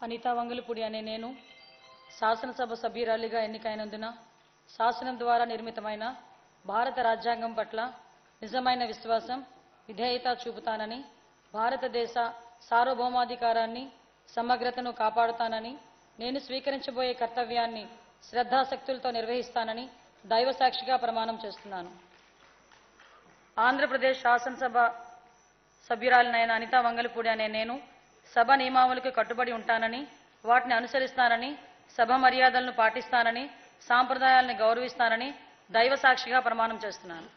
అనితా వంగలపూడి అనే నేను శాసనసభ సభ్యురాలిగా ఎన్నికైనందున శాసనం ద్వారా నిర్మితమైన భారత రాజ్యాంగం పట్ల నిజమైన విశ్వాసం విధేయత చూపుతానని భారతదేశ సార్వభౌమాధికారాన్ని సమగ్రతను కాపాడుతానని నేను స్వీకరించబోయే కర్తవ్యాన్ని శ్రద్ధాశక్తులతో నిర్వహిస్తానని దైవసాక్షిగా ప్రమాణం చేస్తున్నాను. ఆంధ్రప్రదేశ్ శాసనసభ సభ్యురాలినైన అనితా వంగలపూడి అనే నేను సభ నియమావళికి కట్టుబడి ఉంటానని వాటిని అనుసరిస్తానని సభ మర్యాదలను పాటిస్తానని సాంప్రదాయాలను గౌరవిస్తానని దైవసాక్షిగా ప్రమాణం చేస్తున్నాను.